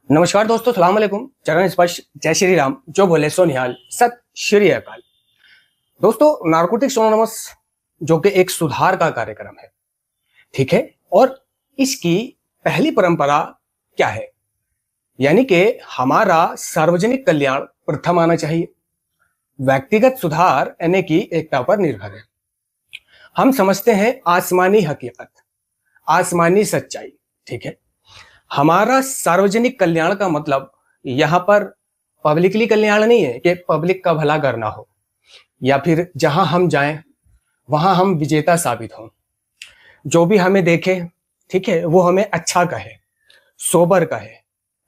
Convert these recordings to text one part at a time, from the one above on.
नमस्कार दोस्तों, सलाम अलैकुम। चरण स्पर्श, जय श्री राम, जो बोले सो निहाल, सत श्री अकाल। दोस्तों, नारकोटिक्स एनोनिमस जो कि एक सुधार का कार्यक्रम है, ठीक है, और इसकी पहली परंपरा क्या है, यानी कि हमारा सार्वजनिक कल्याण प्रथम आना चाहिए, व्यक्तिगत सुधार यानी कि एकता पर निर्भर है। हम समझते हैं आसमानी हकीकत, आसमानी सच्चाई, ठीक है। हमारा सार्वजनिक कल्याण का मतलब यहां पर पब्लिकली कल्याण नहीं है कि पब्लिक का भला करना हो या फिर जहां हम जाएं वहां हम विजेता साबित हों, जो भी हमें देखे, ठीक है, वो हमें अच्छा कहे, सोबर कहे,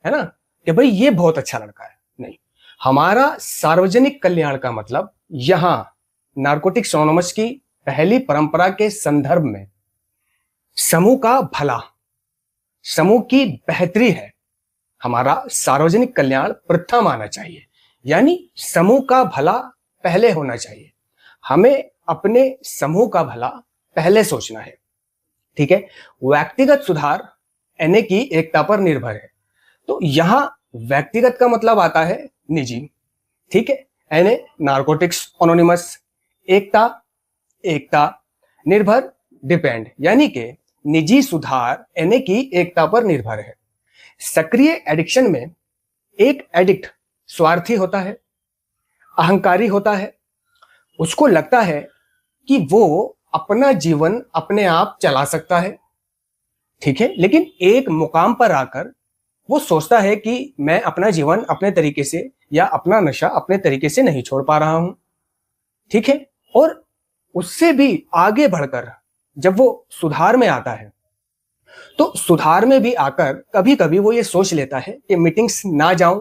है ना, कि भाई ये बहुत अच्छा लड़का है। नहीं, हमारा सार्वजनिक कल्याण का मतलब यहां नारकोटिक्स एनोनिमस की पहली परंपरा के संदर्भ में समूह का भला, समूह की बेहतरी है। हमारा सार्वजनिक कल्याण प्रथम आना चाहिए, यानी समूह का भला पहले होना चाहिए। हमें अपने समूह का भला पहले सोचना है, ठीक है। व्यक्तिगत सुधार यानी कि एकता पर निर्भर है। तो यहां व्यक्तिगत का मतलब आता है निजी, ठीक है, यानी नारकोटिक्स एनोनिमस। एकता, एकता, निर्भर, डिपेंड, यानी कि निजी सुधार यानी कि एकता पर निर्भर है। सक्रिय एडिक्शन में एक एडिक्ट स्वार्थी होता है, अहंकारी होता है, उसको लगता है कि वो अपना जीवन अपने आप चला सकता है, ठीक है, लेकिन एक मुकाम पर आकर वो सोचता है कि मैं अपना जीवन अपने तरीके से या अपना नशा अपने तरीके से नहीं छोड़ पा रहा हूं, ठीक है। और उससे भी आगे बढ़कर जब वो सुधार में आता है, तो सुधार में भी आकर कभी कभी वो ये सोच लेता है कि मीटिंग्स ना जाऊं,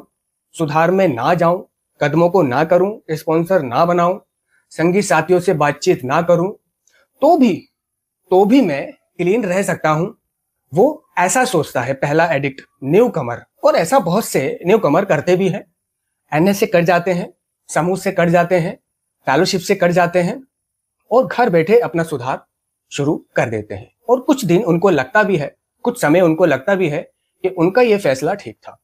सुधार में ना जाऊं, कदमों को ना करूं, स्पॉन्सर ना बनाऊं, संगी साथियों से बातचीत ना करूं, तो भी मैं क्लीन रह सकता हूं। वो ऐसा सोचता है पहला एडिक्ट, न्यू कमर। और ऐसा बहुत से न्यू कमर करते भी हैं, एनएस से कट जाते हैं, समूह से कट जाते हैं, फेलोशिप से कट जाते हैं और घर बैठे अपना सुधार शुरू कर देते हैं। और कुछ दिन उनको लगता भी है, कुछ समय उनको लगता भी है कि उनका ये फैसला ठीक था,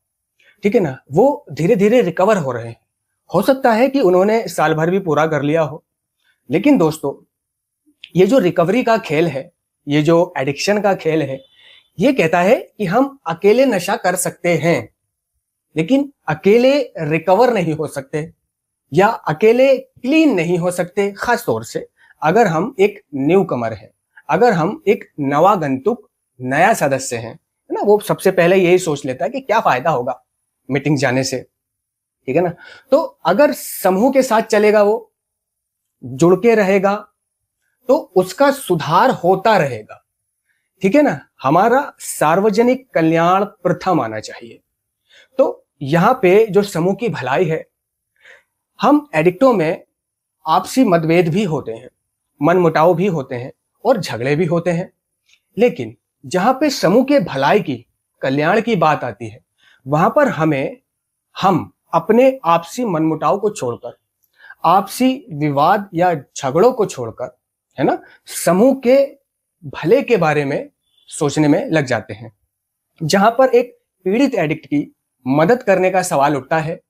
ठीक है ना, वो धीरे धीरे रिकवर हो रहे हैं। हो सकता है कि उन्होंने साल भर भी पूरा कर लिया हो। लेकिन दोस्तों, ये जो रिकवरी का खेल है, ये जो एडिक्शन का खेल है, ये कहता है कि हम अकेले नशा कर सकते हैं लेकिन अकेले रिकवर नहीं हो सकते या अकेले क्लीन नहीं हो सकते। खास तौर से अगर हम एक न्यू कमर है, अगर हम एक नवागंतुक नया सदस्य हैं, है ना, वो सबसे पहले यही सोच लेता है कि क्या फायदा होगा मीटिंग जाने से, ठीक है ना। तो अगर समूह के साथ चलेगा, वो जुड़ के रहेगा, तो उसका सुधार होता रहेगा, ठीक है ना। हमारा सार्वजनिक कल्याण प्रथम आना चाहिए। तो यहां पे जो समूह की भलाई है, हम एडिक्टों में आपसी मतभेद भी होते हैं, मनमुटाव भी होते हैं और झगड़े भी होते हैं, लेकिन जहां पे समूह के भलाई की, कल्याण की बात आती है, वहां पर हम अपने आपसी मनमुटाव को छोड़कर, आपसी विवाद या झगड़ों को छोड़कर, है ना, समूह के भले के बारे में सोचने में लग जाते हैं। जहां पर एक पीड़ित एडिक्ट की मदद करने का सवाल उठता है,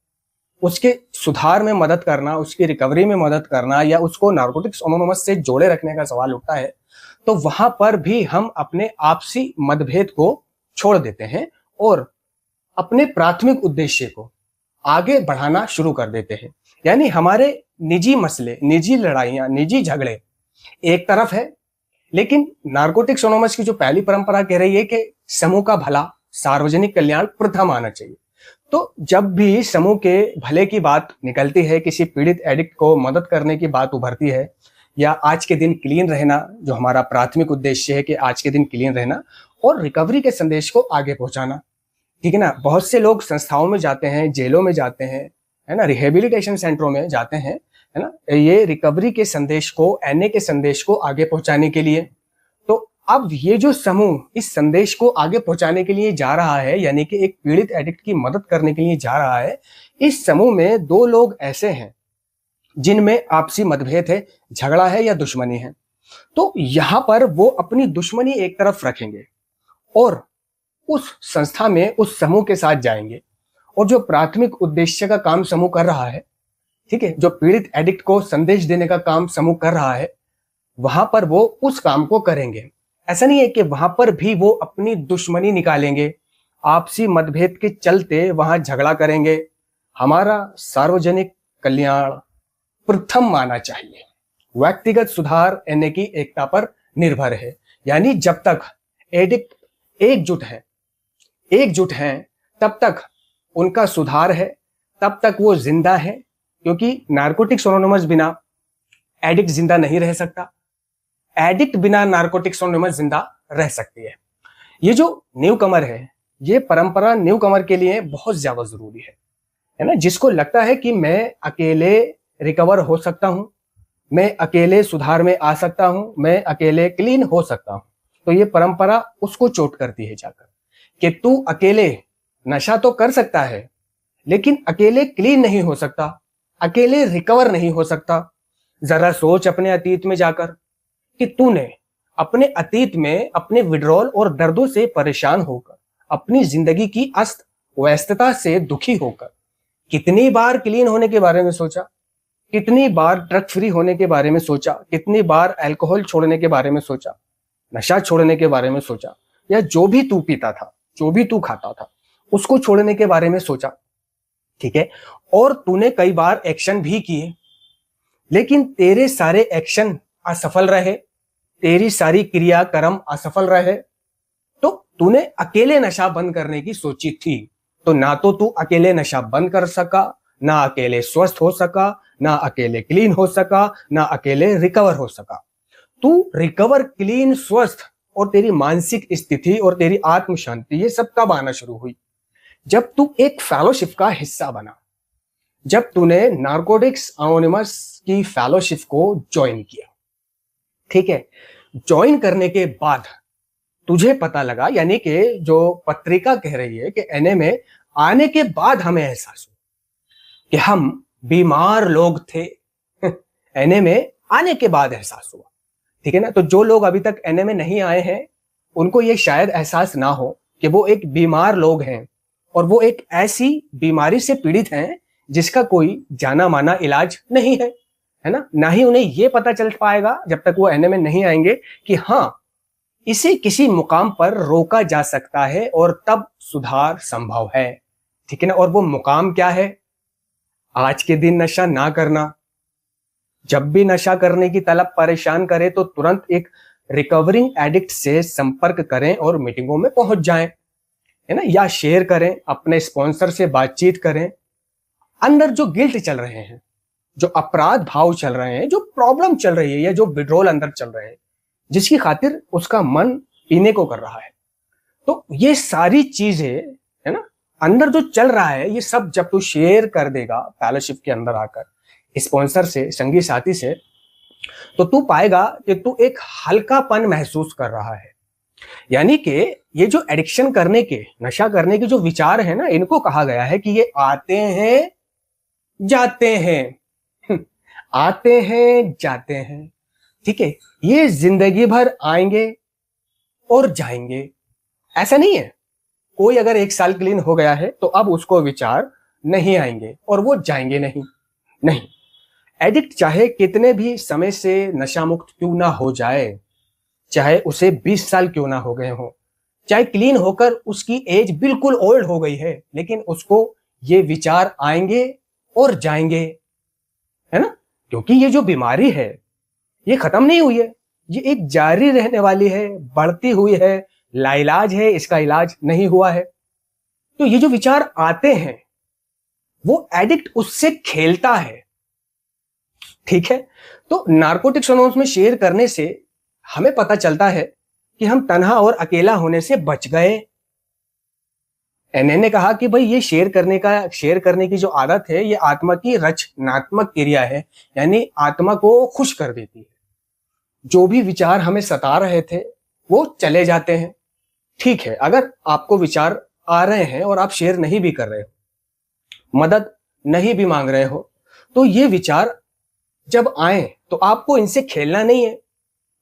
उसके सुधार में मदद करना, उसकी रिकवरी में मदद करना या उसको नारकोटिक्स एनोनिमस से जोड़े रखने का सवाल उठता है, तो वहां पर भी हम अपने आपसी मतभेद को छोड़ देते हैं और अपने प्राथमिक उद्देश्य को आगे बढ़ाना शुरू कर देते हैं। यानी हमारे निजी मसले, निजी लड़ाइयां, निजी झगड़े एक तरफ है, लेकिन नारकोटिक्स एनोनिमस की जो पहली परंपरा कह रही है कि समूह का भला, सार्वजनिक कल्याण प्रथम आना चाहिए। तो जब भी समूह के भले की बात निकलती है, किसी पीड़ित एडिक्ट को मदद करने की बात उभरती है, या आज के दिन क्लीन रहना, जो हमारा प्राथमिक उद्देश्य है कि आज के दिन क्लीन रहना और रिकवरी के संदेश को आगे पहुंचाना, ठीक है ना। बहुत से लोग संस्थाओं में जाते हैं, जेलों में जाते हैं, है ना, रिहेबिलिटेशन सेंटरों में जाते हैं, है ना, ये रिकवरी के संदेश को, एनए के संदेश को आगे पहुंचाने के लिए। तो अब ये जो समूह इस संदेश को आगे पहुंचाने के लिए जा रहा है, यानी कि एक पीड़ित एडिक्ट की मदद करने के लिए जा रहा है, इस समूह में दो लोग ऐसे हैं जिनमें आपसी मतभेद है, झगड़ा है या दुश्मनी है। तो यहां पर वो अपनी दुश्मनी एक तरफ रखेंगे और उस संस्था में उस समूह के साथ जाएंगे और जो प्राथमिक उद्देश्य का काम समूह कर रहा है, ठीक है, जो पीड़ित एडिक्ट को संदेश देने का काम समूह कर रहा है, वहां पर वो उस काम को करेंगे। ऐसा नहीं है कि वहां पर भी वो अपनी दुश्मनी निकालेंगे, आपसी मतभेद के चलते वहां झगड़ा करेंगे। हमारा सार्वजनिक कल्याण प्रथम माना चाहिए। व्यक्तिगत सुधार एनए की एकता पर निर्भर है। यानी जब तक एडिक्ट एकजुट हैं तब तक उनका सुधार है, तब तक वो जिंदा है, क्योंकि नारकोटिक्स एनोनिमस बिना एडिक्ट जिंदा नहीं रह सकता, एडिक्ट बिना नारकोटिक्स एनोनिमस जिंदा रह सकती है। ये जो न्यू कमर है, ये परंपरा न्यू कमर के लिए बहुत ज्यादा जरूरी है ना। जिसको लगता है कि मैं अकेले रिकवर हो सकता हूं, मैं अकेले सुधार में आ सकता हूं, मैं अकेले क्लीन हो सकता हूं, तो ये परंपरा उसको चोट करती है जाकर कि तू अकेले नशा तो कर सकता है लेकिन अकेले क्लीन नहीं हो सकता, अकेले रिकवर नहीं हो सकता। जरा सोच अपने अतीत में जाकर कि तूने अपने अतीत में अपने विड्रॉल और दर्दों से परेशान होकर, अपनी जिंदगी की अस्त व्यस्तता से दुखी होकर कितनी बार क्लीन होने के बारे में सोचा, कितनी बार ड्रग फ्री होने के बारे में सोचा, कितनी बार अल्कोहल छोड़ने के बारे में सोचा, नशा छोड़ने के बारे में सोचा, या जो भी तू पीता था, जो भी तू खाता था, उसको छोड़ने के बारे में सोचा, ठीक है। और तूने कई बार एक्शन भी किए, लेकिन तेरे सारे एक्शन असफल रहे, तेरी सारी क्रियाक्रम असफल रहे। तो तूने अकेले नशा बंद करने की सोची थी, तो ना तो तू अकेले नशा बंद कर सका, ना अकेले स्वस्थ हो सका, ना अकेले क्लीन हो सका, ना अकेले रिकवर हो सका। तू रिकवर, क्लीन, स्वस्थ और तेरी मानसिक स्थिति और तेरी आत्म शांति ये सब कब आना शुरू हुई? जब तू एक फेलोशिप का हिस्सा बना, जब तूने नारकोटिक्स एनोनिमस की फेलोशिप को ज्वाइन किया, ठीक है। ज्वाइन करने के बाद तुझे पता लगा, यानी कि जो पत्रिका कह रही है कि एनए में आने के बाद हमें एहसास हुआ कि हम बीमार लोग थे। एनए में आने के बाद एहसास हुआ, ठीक है ना। तो जो लोग अभी तक एनए में नहीं आए हैं उनको ये शायद एहसास ना हो कि वो एक बीमार लोग हैं और वो एक ऐसी बीमारी से पीड़ित हैं जिसका कोई जाना माना इलाज नहीं है ना। ना ही उन्हें ये पता चल पाएगा जब तक वो एनए में नहीं आएंगे कि हाँ, इसे किसी मुकाम पर रोका जा सकता है और तब सुधार संभव है, ठीक है ना। और वो मुकाम क्या है? आज के दिन नशा ना करना। जब भी नशा करने की तलब परेशान करे तो तुरंत एक रिकवरिंग एडिक्ट से संपर्क करें और मीटिंगों में पहुंच जाएं, है ना, या शेयर करें, अपने स्पॉन्सर से बातचीत करें। अंदर जो गिल्ट चल रहे हैं, जो अपराध भाव चल रहे हैं, जो प्रॉब्लम चल रही है या जो विड्रॉल अंदर चल रहे हैं, जिसकी खातिर उसका मन पीने को कर रहा है, तो ये सारी चीजें, है ना, अंदर जो चल रहा है, ये सब जब तू शेयर कर देगा फेलोशिप के अंदर आकर स्पॉन्सर से, संगी साथी से, तो तू पाएगा कि तू एक हल्कापन महसूस कर रहा है। यानी कि ये जो एडिक्शन करने के, नशा करने के जो विचार है ना, इनको कहा गया है कि ये आते हैं जाते हैं, आते हैं जाते हैं, ठीक है। ये जिंदगी भर आएंगे और जाएंगे। ऐसा नहीं है कोई अगर 1 साल क्लीन हो गया है तो अब उसको विचार नहीं आएंगे और वो जाएंगे नहीं। नहीं, एडिक्ट चाहे कितने भी समय से नशा मुक्त क्यों ना हो जाए, चाहे उसे 20 साल क्यों ना हो गए हो, चाहे क्लीन होकर उसकी एज बिल्कुल ओल्ड हो गई है, लेकिन उसको ये विचार आएंगे और जाएंगे, है ना। क्योंकि ये जो बीमारी है ये खत्म नहीं हुई है, ये एक जारी रहने वाली है, बढ़ती हुई है, लाइलाज है, इसका इलाज नहीं हुआ है। तो ये जो विचार आते हैं वो एडिक्ट उससे खेलता है, ठीक है। तो नारकोटिक्स एनोनिमस में शेयर करने से हमें पता चलता है कि हम तन्हा और अकेला होने से बच गए। एनए ने कहा कि भाई ये शेयर करने की जो आदत है ये आत्मा की रचनात्मक क्रिया है, यानी आत्मा को खुश कर देती है। जो भी विचार हमें सता रहे थे वो चले जाते हैं, ठीक है। अगर आपको विचार आ रहे हैं और आप शेयर नहीं भी कर रहे हो, मदद नहीं भी मांग रहे हो, तो ये विचार जब आए तो आपको इनसे खेलना नहीं है,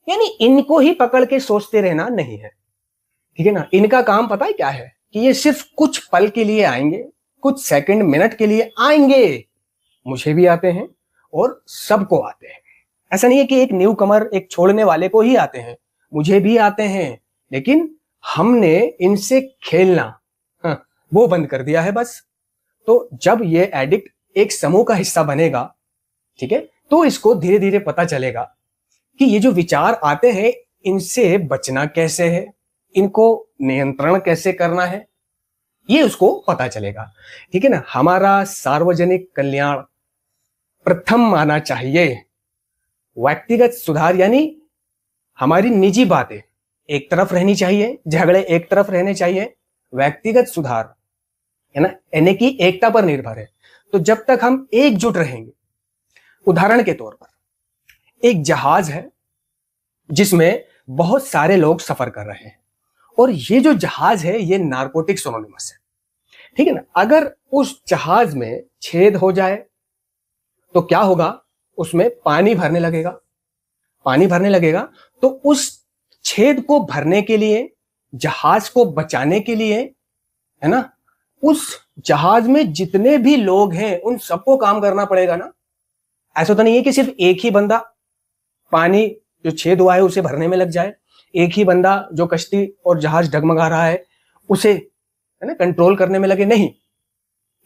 यानी इनको ही पकड़ के सोचते रहना नहीं है। ठीक है ना। इनका काम पता है क्या है कि ये सिर्फ कुछ पल के लिए आएंगे, कुछ सेकंड मिनट के लिए आएंगे। मुझे भी आते हैं और सबको आते हैं। ऐसा नहीं है कि एक न्यू कमर, एक छोड़ने वाले को ही आते हैं, मुझे भी आते हैं। लेकिन हमने इनसे खेलना, हाँ, वो बंद कर दिया है बस। तो जब ये एडिक्ट एक समूह का हिस्सा बनेगा, ठीक है, तो इसको धीरे धीरे पता चलेगा कि ये जो विचार आते हैं इनसे बचना कैसे है, इनको नियंत्रण कैसे करना है, ये उसको पता चलेगा। ठीक है ना। हमारा सार्वजनिक कल्याण प्रथम माना चाहिए। व्यक्तिगत सुधार यानी हमारी निजी बातें एक तरफ रहनी चाहिए, झगड़े एक तरफ रहने चाहिए। व्यक्तिगत सुधार है ना, यानी कि एकता पर निर्भर है। तो जब तक हम एकजुट रहेंगे, उदाहरण के तौर पर एक जहाज है जिसमें बहुत सारे लोग सफर कर रहे हैं और ये जो जहाज है ये नारकोटिक्स एनोनिमस है। ठीक है ना। अगर उस जहाज में छेद हो जाए तो क्या होगा, उसमें पानी भरने लगेगा। पानी भरने लगेगा तो उस छेद को भरने के लिए, जहाज को बचाने के लिए, है ना, उस जहाज में जितने भी लोग हैं उन सबको काम करना पड़ेगा ना। ऐसा तो नहीं है कि सिर्फ एक ही बंदा पानी जो छेद हुआ है उसे भरने में लग जाए, एक ही बंदा जो कश्ती और जहाज डगमगा रहा है उसे, है ना, कंट्रोल करने में लगे। नहीं,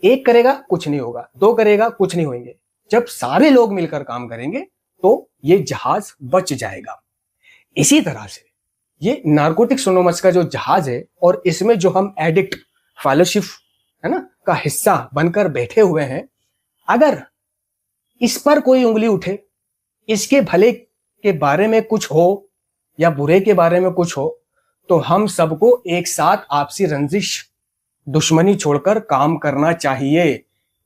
एक करेगा कुछ नहीं होगा, दो करेगा कुछ नहीं होंगे। जब सारे लोग मिलकर काम करेंगे तो ये जहाज बच जाएगा। इसी तरह से ये नारकोटिक्स एनोनिमस का जो जहाज है और इसमें जो हम एडिक्ट फेलोशिप, है ना, का हिस्सा बनकर बैठे हुए हैं, अगर इस पर कोई उंगली उठे, इसके भले के बारे में कुछ हो या बुरे के बारे में कुछ हो, तो हम सबको एक साथ आपसी रंजिश, दुश्मनी छोड़कर काम करना चाहिए।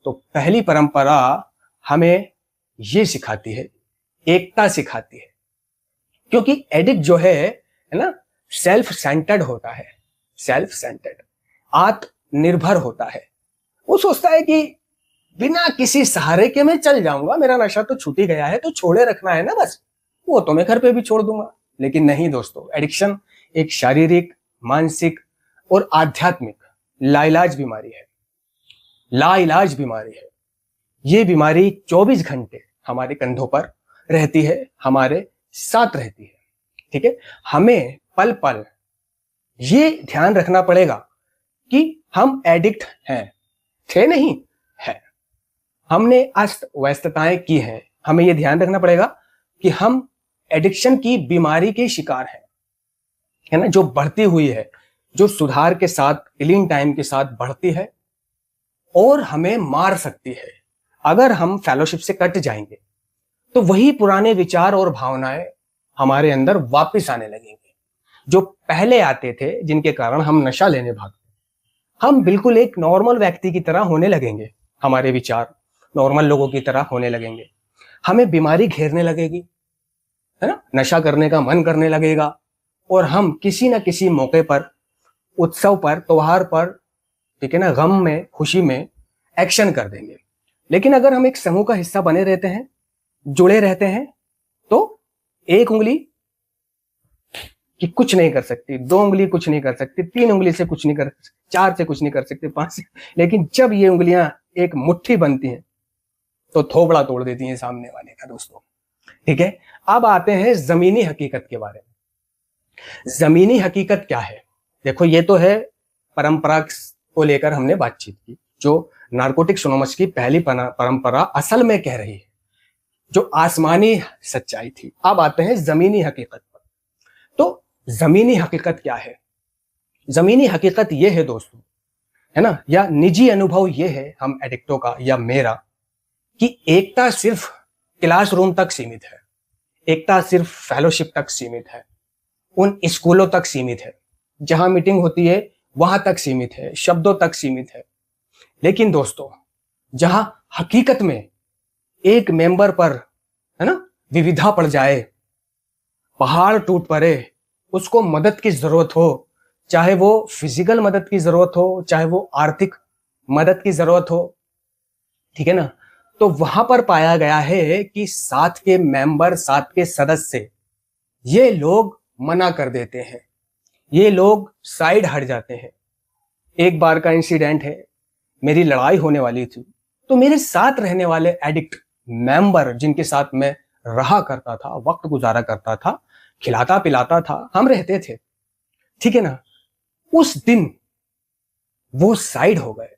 तो पहली परंपरा हमें ये सिखाती है, एकता सिखाती है। क्योंकि एडिक्ट जो है ना, सेल्फ सेंटर्ड होता है, सेल्फ सेंटर्ड, आत्मनिर्भर होता है। वो सोचता है कि बिना किसी सहारे के मैं चल जाऊंगा, मेरा नशा तो छूट ही गया है, तो छोड़े रखना है ना बस, वो तो मैं घर पे भी छोड़ दूंगा। लेकिन नहीं दोस्तों, एडिक्शन एक शारीरिक, मानसिक और आध्यात्मिक लाइलाज बीमारी है, लाइलाज बीमारी है। ये बीमारी 24 घंटे हमारे कंधों पर रहती है, हमारे साथ रहती है। ठीक है। हमें पल पल ये ध्यान रखना पड़ेगा कि हम एडिक्ट हैं, थे नहीं, है। हमने अस्त व्यस्तताएं की हैं, हमें यह ध्यान रखना पड़ेगा कि हम एडिक्शन की बीमारी के शिकार हैं, है ना, जो बढ़ती हुई है, जो सुधार के साथ, हीलिंग टाइम के साथ बढ़ती है और हमें मार सकती है। अगर हम फेलोशिप से कट जाएंगे तो वही पुराने विचार और भावनाएं हमारे अंदर वापस आने लगेंगे, जो पहले आते थे, जिनके कारण हम नशा लेने भागते। हम बिल्कुल एक नॉर्मल व्यक्ति की तरह होने लगेंगे, हमारे विचार नॉर्मल लोगों की तरह होने लगेंगे। हमें बीमारी घेरने लगेगी, है ना, नशा करने का मन करने लगेगा और हम किसी ना किसी मौके पर, उत्सव पर, त्योहार पर, ठीक है ना, गम में, खुशी में एक्शन कर देंगे। लेकिन अगर हम एक समूह का हिस्सा बने रहते हैं, जुड़े रहते हैं, तो एक उंगली कि कुछ नहीं कर सकती, दो उंगली कुछ नहीं कर सकती, तीन उंगली से कुछ नहीं कर सकती, चार से कुछ नहीं कर सकते, पांच से। लेकिन जब ये उंगलियां एक मुट्ठी बनती हैं तो थोबड़ा तोड़ देती हैं सामने वाले का दोस्तों। ठीक है। अब आते हैं जमीनी हकीकत के बारे में। जमीनी हकीकत क्या है? देखो, ये तो है परंपरा को लेकर हमने बातचीत की, जो नारकोटिक्स एनोनिमस की पहली परंपरा असल में कह रही है, जो आसमानी सच्चाई थी। अब आते हैं जमीनी हकीकत पर। तो जमीनी हकीकत क्या है? जमीनी हकीकत यह है दोस्तों, है ना, या निजी अनुभव यह है हम एडिक्टों का या मेरा, कि एकता सिर्फ क्लासरूम तक सीमित है, एकता सिर्फ फेलोशिप तक सीमित है, उन स्कूलों तक सीमित है, जहां मीटिंग होती है वहां तक सीमित है, शब्दों तक सीमित है। लेकिन दोस्तों, जहां हकीकत में एक मेंबर पर, है ना, विविधा पड़ जाए, पहाड़ टूट पड़े, उसको मदद की जरूरत हो, चाहे वो फिजिकल मदद की जरूरत हो, चाहे वो आर्थिक मदद की जरूरत हो, ठीक है ना, तो वहां पर पाया गया है कि साथ के मेंबर, साथ के सदस्य, ये लोग मना कर देते हैं, ये लोग साइड हट जाते हैं। एक बार का इंसिडेंट है, मेरी लड़ाई होने वाली थी, तो मेरे साथ रहने वाले एडिक्ट मेंबर जिनके साथ मैं रहा करता था, वक्त गुजारा करता था, खिलाता पिलाता था, हम रहते थे, ठीक है ना, उस दिन वो साइड हो गए,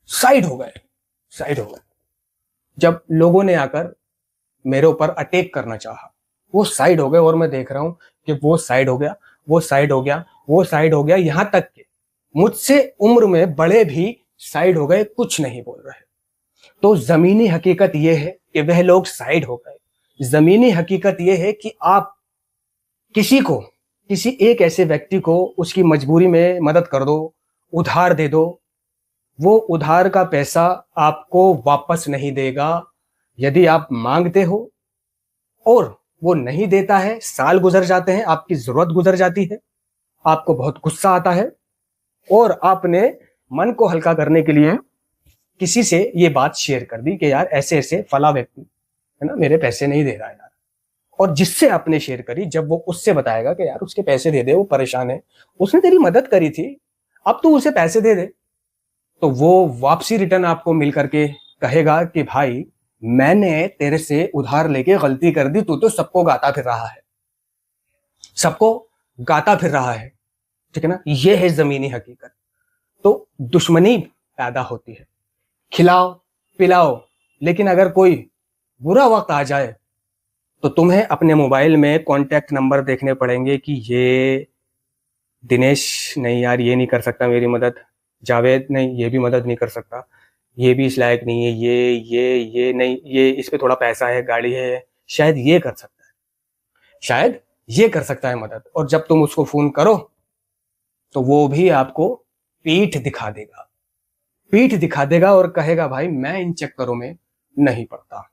साइड हो गए, साइड हो गए। जब लोगों ने आकर मेरे ऊपर अटैक करना चाहा, वो साइड हो गए और मैं देख रहा हूं कि वो साइड हो गया, वो साइड हो गया, वो साइड हो गया, यहां तक कि मुझसे उम्र में बड़े भी साइड हो गए, कुछ नहीं बोल रहे। तो जमीनी हकीकत यह है कि वह लोग साइड हो गए। जमीनी हकीकत यह है कि आप किसी को, किसी एक ऐसे व्यक्ति को उसकी मजबूरी में मदद कर दो, उधार दे दो, वो उधार का पैसा आपको वापस नहीं देगा। यदि आप मांगते हो और वो नहीं देता है, साल गुजर जाते हैं, आपकी जरूरत गुजर जाती है, आपको बहुत गुस्सा आता है और आपने मन को हल्का करने के लिए किसी से ये बात शेयर कर दी कि यार ऐसे ऐसे फला व्यक्ति है ना मेरे पैसे नहीं दे रहा है यार, और जिससे आपने शेयर करी, जब वो उससे बताएगा कि यार उसके पैसे दे दे, वो परेशान है, उसने तेरी मदद करी थी, अब तू उसे पैसे दे दे, तो वो वापसी रिटर्न आपको मिल करके कहेगा कि भाई मैंने तेरे से उधार लेके गलती कर दी, तू तो सबको गाता फिर रहा है, सबको गाता फिर रहा है, ठीक है ना। ये है जमीनी हकीकत। तो दुश्मनी पैदा होती है, खिलाओ पिलाओ, लेकिन अगर कोई बुरा वक्त आ जाए तो तुम्हें अपने मोबाइल में कॉन्टैक्ट नंबर देखने पड़ेंगे कि ये दिनेश नहीं यार, ये नहीं कर सकता मेरी मदद, जावेद नहीं ये भी मदद नहीं कर सकता, ये भी इस लायक नहीं है, ये नहीं, ये इस पे थोड़ा पैसा है, गाड़ी है, शायद ये कर सकता है, शायद ये कर सकता है मदद। और जब तुम उसको फोन करो तो वो भी आपको पीठ दिखा देगा, पीठ दिखा देगा और कहेगा भाई मैं इन चक्करों में नहीं पड़ता,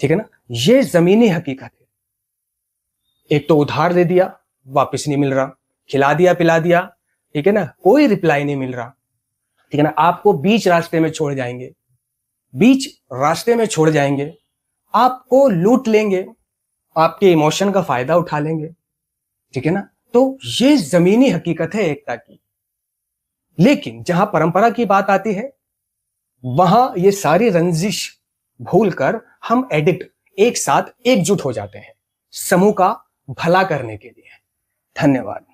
ठीक है ना। ये जमीनी हकीकत है। एक तो उधार दे दिया, वापस नहीं मिल रहा, खिला दिया पिला दिया, ठीक है ना, कोई रिप्लाई नहीं मिल रहा, ठीक है ना, आपको बीच रास्ते में छोड़ जाएंगे, बीच रास्ते में छोड़ जाएंगे, आपको लूट लेंगे, आपके इमोशन का फायदा उठा लेंगे, ठीक है ना। तो ये जमीनी हकीकत है एकता की। लेकिन जहां परंपरा की बात आती है, वहां ये सारी रंजिश भूलकर हम एडिक्ट एक साथ एकजुट हो जाते हैं समूह का भला करने के लिए। धन्यवाद।